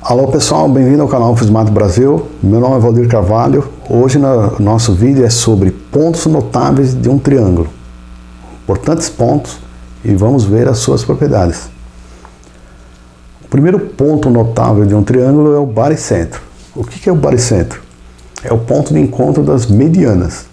Alô pessoal, bem-vindo ao canal Fismato Brasil. Meu nome é Valdir Carvalho. Hoje no nosso vídeo é sobre pontos notáveis de um triângulo. Importantes pontos e vamos ver as suas propriedades. O primeiro ponto notável de um triângulo é o baricentro. O que é o baricentro? É o ponto de encontro das medianas.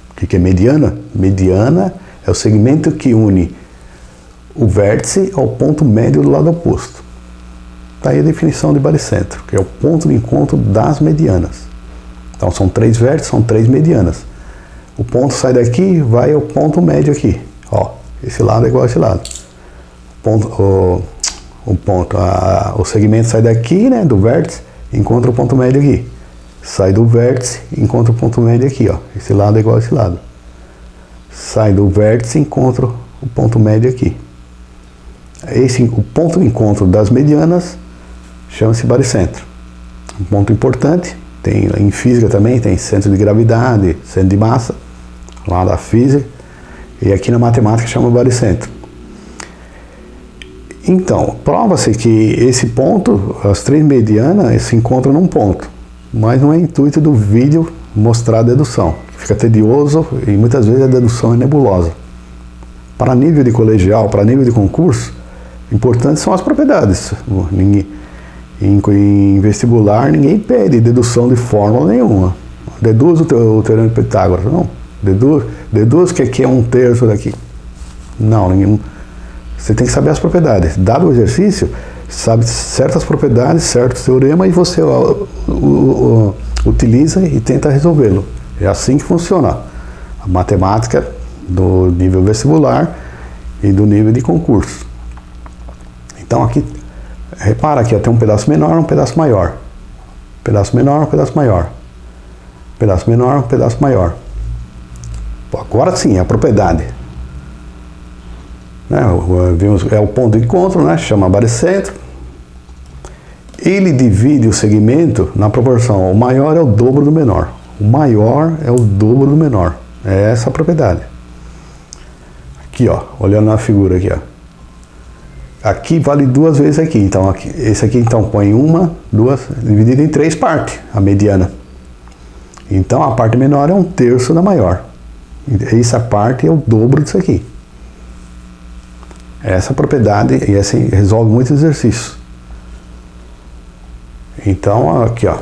O que é mediana? Mediana é o segmento que une o vértice ao ponto médio do lado oposto. Está aí a definição de baricentro, que é o ponto de encontro das medianas. Então são três vértices, são três medianas. O ponto sai daqui, vai ao ponto médio aqui. Ó, esse lado é igual a esse lado. O segmento sai daqui, né, do vértice, encontra o ponto médio aqui. Sai do vértice, encontra o ponto médio aqui, ó. Esse lado é igual a esse lado. Sai do vértice, encontra o ponto médio aqui. O ponto de encontro das medianas chama-se baricentro. Um ponto importante, tem em física também, tem centro de gravidade, centro de massa, lá da física, e aqui na matemática chama baricentro. Então, prova-se que esse ponto, as três medianas, se encontram num ponto, mas não é intuito do vídeo mostrar a dedução. Fica tedioso e muitas vezes a dedução é nebulosa. Para nível de colegial, para nível de concurso, importantes são as propriedades. Em vestibular, ninguém pede dedução de fórmula nenhuma. Deduz o teorema de Pitágoras. Não. Deduz que aqui é um terço daqui. Não, ninguém. Você tem que saber as propriedades. Dado o exercício, sabe certas propriedades, certos teoremas, e você utiliza e tenta resolvê-lo. É assim que funciona a matemática do nível vestibular e do nível de concurso. Então aqui, repara que tem um pedaço menor e um pedaço maior. Pedaço menor, um pedaço maior. Pedaço menor, um pedaço maior. Agora sim, é a propriedade. É o ponto de encontro, né? Chama baricentro. Ele divide o segmento na proporção, o maior é o dobro do menor. O maior é o dobro do menor. É essa a propriedade. Aqui, ó, olhando na figura aqui, ó. Aqui vale duas vezes aqui. Então, esse aqui então põe uma, duas, dividido em três partes, a mediana. Então, a parte menor é um terço da maior. Essa parte é o dobro disso aqui. Essa propriedade, e essa resolve muitos exercícios. Então, aqui, ó,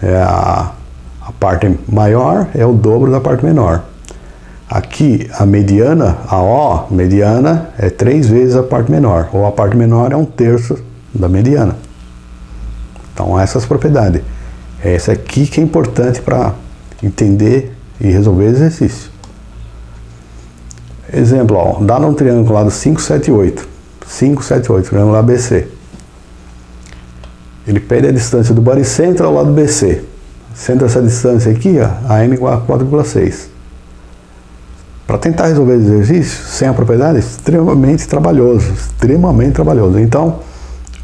a parte maior é o dobro da parte menor. Aqui, a mediana, a O, mediana, é 3 vezes a parte menor, ou a parte menor é um terço da mediana. Então, essas propriedades. Essa aqui que é importante para entender e resolver exercício. Exemplo, ó, dado um triângulo lado 5, 7, 8. 5, 7, 8, triângulo ABC. Ele pede a distância do baricentro ao lado BC. Sendo essa distância aqui, ó, a M igual a 4,6. Para tentar resolver o exercício sem a propriedade, extremamente trabalhoso. Extremamente trabalhoso. Então,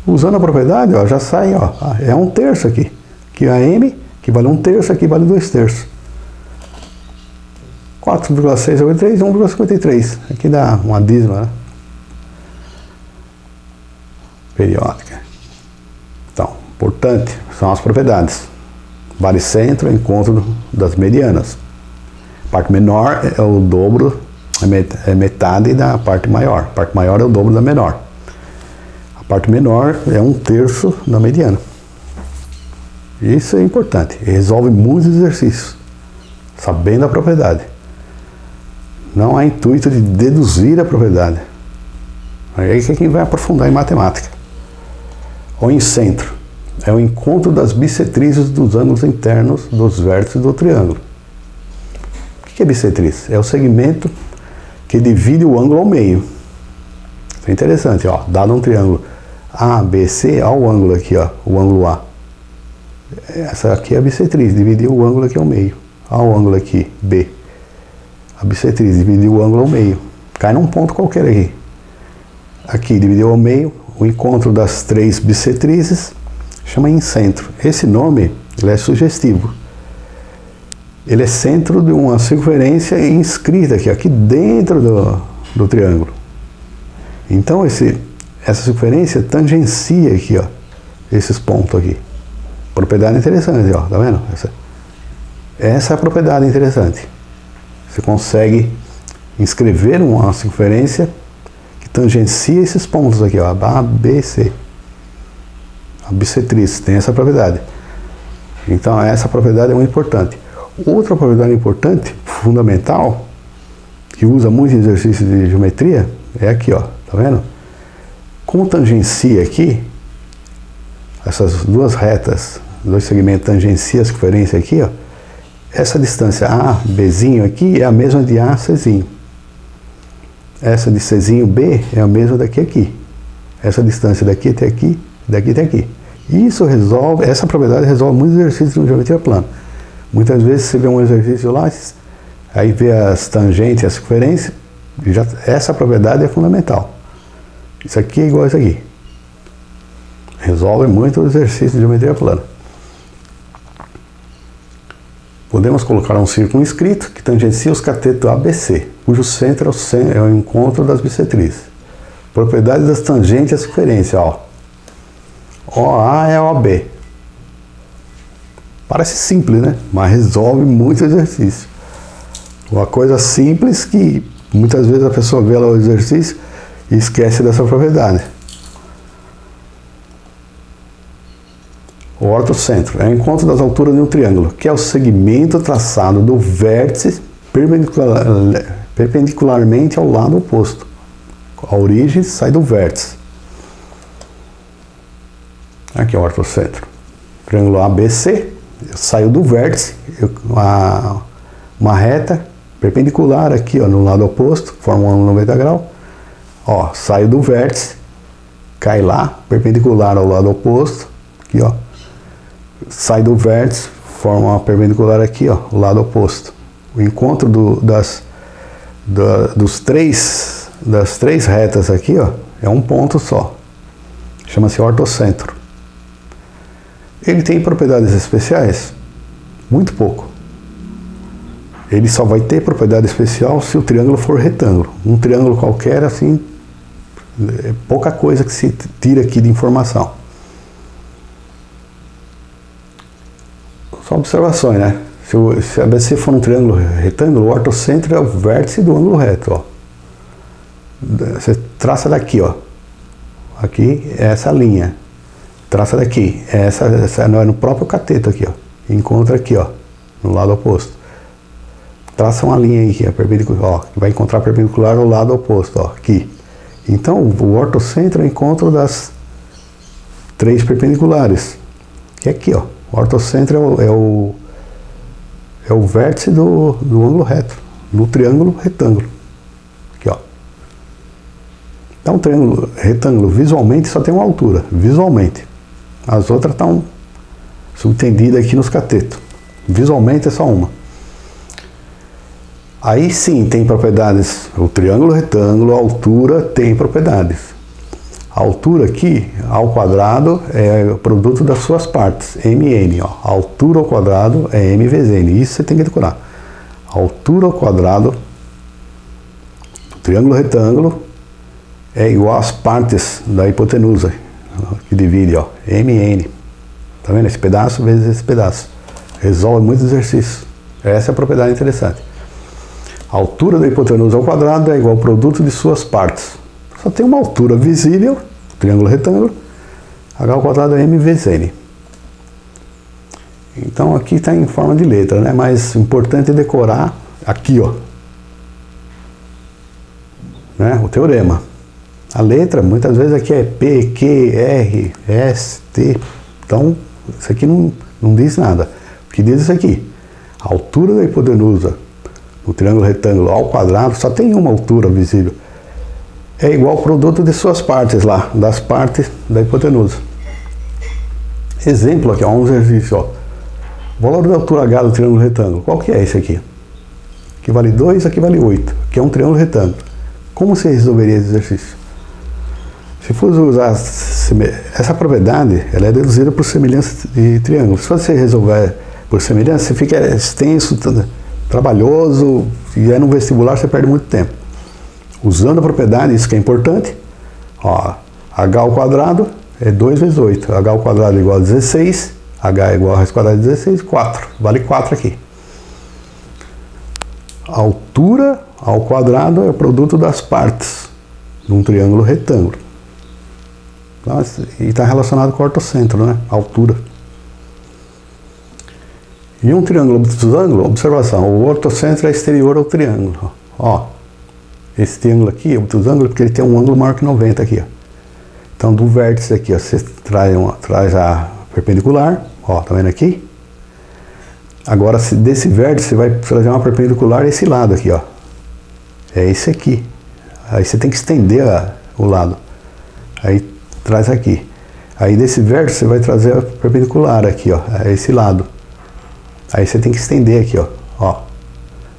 usando a propriedade, ó, já sai, ó, é um terço aqui. Aqui a M, que vale um terço, aqui vale 2 terços. 4,653 e 1,53. Aqui dá uma dízima, né? Periódica. Então, importante são as propriedades. Baricentro, encontro das medianas. A parte menor é o dobro, é metade da parte maior. A parte maior é o dobro da menor. A parte menor é um terço da mediana. Isso é importante. Resolve muitos exercícios, sabendo a propriedade. Não há intuito de deduzir a propriedade. Aí que é quem vai aprofundar em matemática. O incentro é o encontro das bissetrizes dos ângulos internos dos vértices do triângulo. O que é bissetriz? É o segmento que divide o ângulo ao meio. Isso é interessante, ó. Dado um triângulo ABC, olha o ângulo aqui, ó, o ângulo A. Essa aqui é a bissetriz, dividiu o ângulo aqui ao meio. Olha o ângulo aqui, B. A bissetriz dividiu o ângulo ao meio. Cai num ponto qualquer aqui. Aqui, dividiu ao meio, o encontro das três bissetrizes chama incentro. Esse nome, ele é sugestivo. Ele é centro de uma circunferência inscrita aqui dentro do triângulo. Então essa circunferência tangencia aqui, ó, esses pontos aqui. Propriedade interessante, ó, tá vendo? Essa é a propriedade interessante. Você consegue inscrever uma circunferência que tangencia esses pontos aqui, ó, A, B, C. A bissetriz tem essa propriedade. Então essa propriedade é muito importante. Outra propriedade importante, fundamental, que usa muito em exercício de geometria, é aqui, ó, tá vendo? Como tangencia aqui, essas duas retas, dois segmentos tangenciam a circunferência aqui, ó, essa distância A, Bzinho aqui é a mesma de A, Czinho. Essa de Czinho, B é a mesma daqui aqui. Essa distância daqui até aqui, daqui até aqui. Isso resolve, essa propriedade resolve muitos exercícios de geometria plana. Muitas vezes você vê um exercício lá, aí vê as tangentes e a circunferência, essa propriedade é fundamental. Isso aqui é igual a isso aqui. Resolve muito o exercício de geometria plana. Podemos colocar um círculo inscrito que tangencia os catetos ABC, cujo centro é o encontro das bissetrizes. Propriedades das tangentes e a circunferência, ó. OA é OB. Parece simples, né? Mas resolve muito exercício. Uma coisa simples que muitas vezes a pessoa vê lá o exercício e esquece dessa propriedade. O ortocentro é o encontro das alturas de um triângulo, que é o segmento traçado do vértice perpendicularmente ao lado oposto. A origem sai do vértice. Aqui é o ortocentro. Triângulo ABC, saiu do vértice, uma reta perpendicular aqui, ó, no lado oposto, forma um ângulo 90 graus. Ó, saiu do vértice, cai lá, perpendicular ao lado oposto, aqui, ó. Sai do vértice, forma uma perpendicular aqui, ó, o lado oposto. O encontro das três retas aqui, ó, é um ponto só. Chama-se ortocentro. Ele tem propriedades especiais? Muito pouco. Ele só vai ter propriedade especial se o triângulo for retângulo. Um triângulo qualquer, assim, é pouca coisa que se tira aqui de informação. Só observações, né? Se a ABC for um triângulo retângulo, o ortocentro é o vértice do ângulo reto, ó. Você traça daqui, ó. Aqui é essa linha. Traça daqui. Essa não é no próprio cateto aqui, ó. Encontra aqui, ó, no lado oposto. Traça uma linha aí que é perpendicular, ó, que vai encontrar perpendicular ao lado oposto, ó, aqui. Então, o ortocentro é o encontro das três perpendiculares, que é aqui, ó. O ortocentro é o vértice do ângulo reto, do triângulo retângulo. Aqui, ó. Então, um triângulo retângulo, visualmente, só tem uma altura, visualmente. As outras estão subtendidas aqui nos catetos. Visualmente é só uma. Aí sim tem propriedades, o triângulo retângulo, a altura tem propriedades. A altura aqui, ao quadrado, é o produto das suas partes, mn. Ó. A altura ao quadrado é m vezes n. Isso você tem que decorar. A altura ao quadrado do triângulo retângulo é igual às partes da hipotenusa, que divide, ó, mn. Tá vendo? Esse pedaço vezes esse pedaço. Resolve muitos exercícios. Essa é a propriedade interessante. A altura da hipotenusa ao quadrado é igual ao produto de suas partes. Só tem uma altura visível, triângulo retângulo, h ao quadrado é m vezes n. Então aqui está em forma de letra, né? Mas importante é decorar aqui, ó, né? O teorema. A letra, muitas vezes aqui é P, Q, R, S, T. Então, isso aqui não diz nada. O que diz isso aqui? A altura da hipotenusa no triângulo retângulo ao quadrado, só tem uma altura visível. É igual ao produto de suas partes lá, das partes da hipotenusa. Exemplo aqui, ó, um exercício, ó. Valor da altura H do triângulo retângulo. Qual que é esse aqui? Aqui vale 2, aqui vale 8. Aqui é um triângulo retângulo. Como você resolveria esse exercício? Se for usar essa propriedade, ela é deduzida por semelhança de triângulo. Se você resolver por semelhança, você fica extenso, trabalhoso, e aí no vestibular você perde muito tempo. Usando a propriedade, isso que é importante, ó, h ao quadrado é 2 vezes 8. H ao quadrado é igual a 16. H é igual a raiz quadrada de 16, 4. Vale 4 aqui. A altura ao quadrado é o produto das partes de um triângulo retângulo. E está relacionado com o ortocentro, né? A altura. E um triângulo obtusângulo, observação, o ortocentro é exterior ao triângulo. Ó, esse triângulo aqui é obtusângulo porque ele tem um ângulo maior que 90 aqui, ó. Então do vértice aqui, ó, você traz a perpendicular, ó, tá vendo aqui? Agora desse vértice você vai trazer uma perpendicular a esse lado aqui, ó. É esse aqui. Aí você tem que estender o lado. Aí traz aqui. Aí desse vértice você vai trazer a perpendicular aqui, ó, a esse lado. Aí você tem que estender aqui, ó.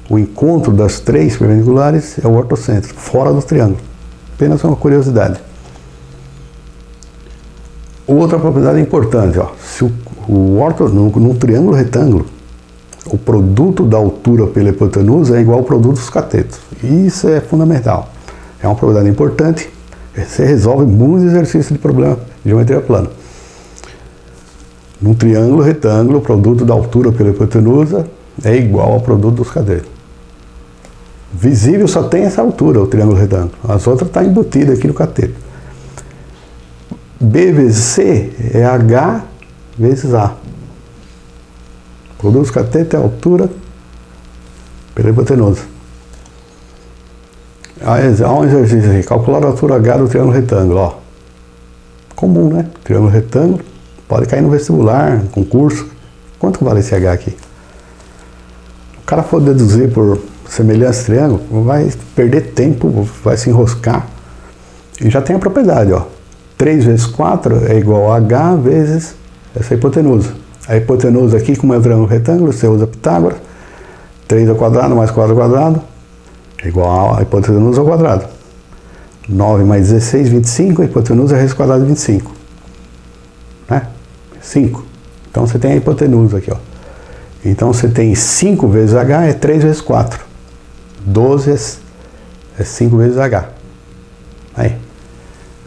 O encontro das três perpendiculares é o ortocentro, fora do triângulo. Apenas uma curiosidade. Outra propriedade importante, ó. Se num triângulo retângulo, o produto da altura pela hipotenusa é igual ao produto dos catetos. Isso é fundamental. É uma propriedade importante. Você resolve muitos exercícios de problema de geometria plana. Num triângulo retângulo, o produto da altura pela hipotenusa é igual ao produto dos catetos. Visível só tem essa altura, o triângulo retângulo. As outras estão embutidas aqui no cateto. B vezes C é H vezes A. O produto dos catetos é a altura pela hipotenusa. Há um exercício aqui, calcular a altura H do triângulo retângulo. Ó. Comum, né? Triângulo retângulo. Pode cair no vestibular, no concurso. Quanto vale esse H aqui? O cara for deduzir por semelhança de triângulo, vai perder tempo, vai se enroscar. E já tem a propriedade, ó. 3 vezes 4 é igual a H vezes essa hipotenusa. A hipotenusa aqui, como é um triângulo retângulo, você usa Pitágoras. 3 ao quadrado mais 4 ao quadrado é igual a hipotenusa ao quadrado. 9 mais 16, 25, a hipotenusa é raiz quadrada de 25. Né? 5. Então você tem a hipotenusa aqui, ó. Então você tem 5 vezes H é 3 vezes 4. 12 é 5 vezes H. Aí.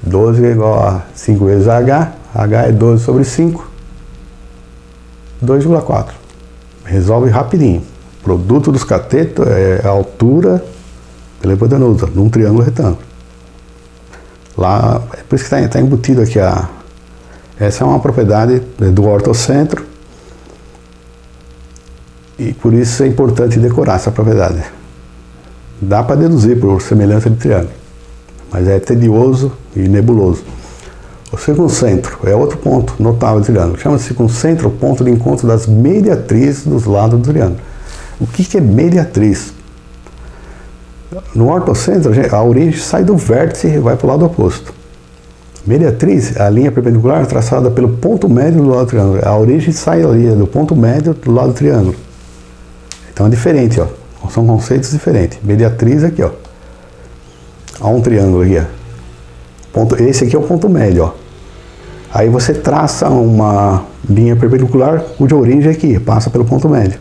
12 é igual a 5 vezes H. H é 12 sobre 5. 2,4. Resolve rapidinho. O produto dos catetos é a altura pela hipotenusa, num triângulo retângulo. Lá, é por isso que está embutido aqui essa é uma propriedade do ortocentro. E por isso é importante decorar essa propriedade. Dá para deduzir por semelhança de triângulo, mas é tedioso e nebuloso. O circuncentro é outro ponto notável do triângulo. Chama-se circuncentro o ponto de encontro das mediatrizes dos lados do triângulo. O que é mediatriz? No ortocentro, a origem sai do vértice e vai para o lado oposto. Mediatriz é a linha perpendicular traçada pelo ponto médio do lado do triângulo. A origem sai ali do ponto médio do lado do triângulo. Então é diferente, ó. São conceitos diferentes. Mediatriz aqui, ó. Há um triângulo aqui, ó. Esse aqui é o ponto médio, ó. Aí você traça uma linha perpendicular cuja origem é aqui, passa pelo ponto médio.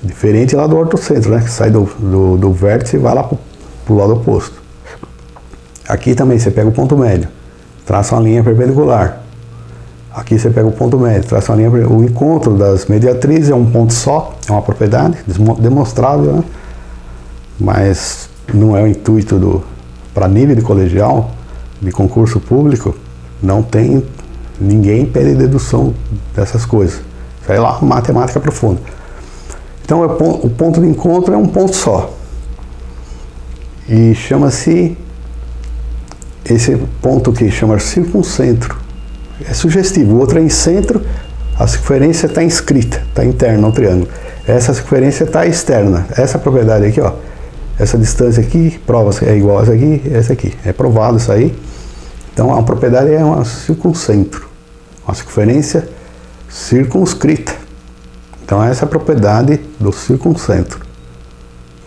Diferente lá do ortocentro, né? Que sai do vértice e vai lá para o lado oposto. Aqui também você pega o ponto médio, traça uma linha perpendicular. Aqui você pega o ponto médio, traça uma linha perpendicular. O encontro das mediatrizes é um ponto só, é uma propriedade demonstrável, né? Mas não é o intuito para nível de colegial, de concurso público, não tem, ninguém pede dedução dessas coisas. Isso aí é lá matemática profunda. Então o ponto de encontro é um ponto só. E chama-se, esse ponto aqui chama circuncentro. É sugestivo. O outro é em centro, a circunferência está inscrita, está interna no triângulo. Essa circunferência está externa. Essa propriedade aqui, ó, essa distância aqui, prova é igual a essa aqui. É provado isso aí. Então a propriedade é um circuncentro, uma circunferência circunscrita. Então essa é a propriedade do circuncentro.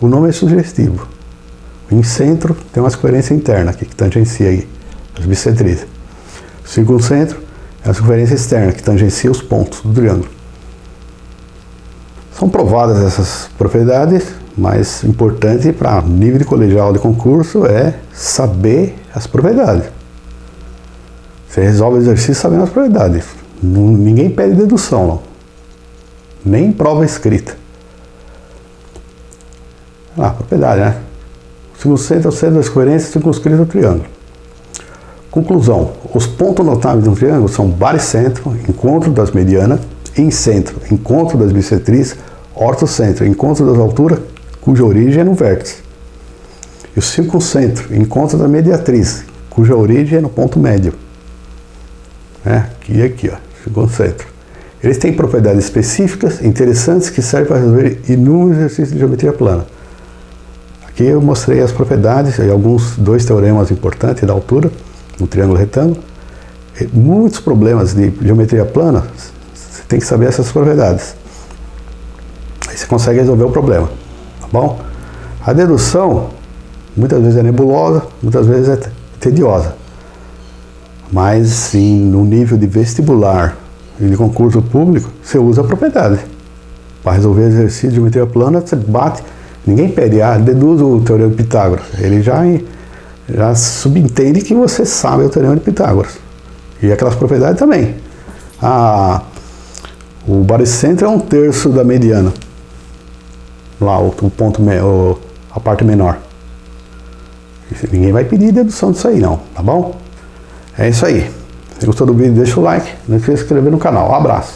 O nome é sugestivo. Em centro tem uma circunferência interna aqui, que tangencia aí as bissetrizes. O circuncentro é a circunferência externa, que tangencia os pontos do triângulo. São provadas essas propriedades, mas importante para nível de colegial de concurso é saber as propriedades. Você resolve o exercício sabendo as propriedades. Ninguém pede dedução, não. Nem prova escrita. Propriedade, né? O segundo centro é o centro das coerências circunscrito ao triângulo. Conclusão. Os pontos notáveis de um triângulo são baricentro, encontro das medianas, incentro, encontro das bissetrizes, ortocentro, encontro das alturas, cuja origem é no vértice. E o circuncentro, encontro da mediatriz, cuja origem é no ponto médio. Aqui e aqui, ó, circuncentro. Eles têm propriedades específicas, interessantes, que servem para resolver inúmeros exercícios de geometria plana. Aqui eu mostrei as propriedades e dois teoremas importantes da altura, no triângulo retângulo. E muitos problemas de geometria plana, você tem que saber essas propriedades. Aí você consegue resolver o problema, tá bom? A dedução, muitas vezes é nebulosa, muitas vezes é tediosa. Mas no nível de vestibular e de concurso público, você usa a propriedade. Para resolver exercício de geometria plana, você bate. Ninguém pede, deduz o teorema de Pitágoras. Ele já subentende que você sabe o teorema de Pitágoras. E aquelas propriedades também. O baricentro é 1/3 da mediana. Lá, a parte menor. Ninguém vai pedir dedução disso aí, não. Tá bom? É isso aí. Se gostou do vídeo, deixa o like. Não esqueça de se inscrever no canal. Um abraço.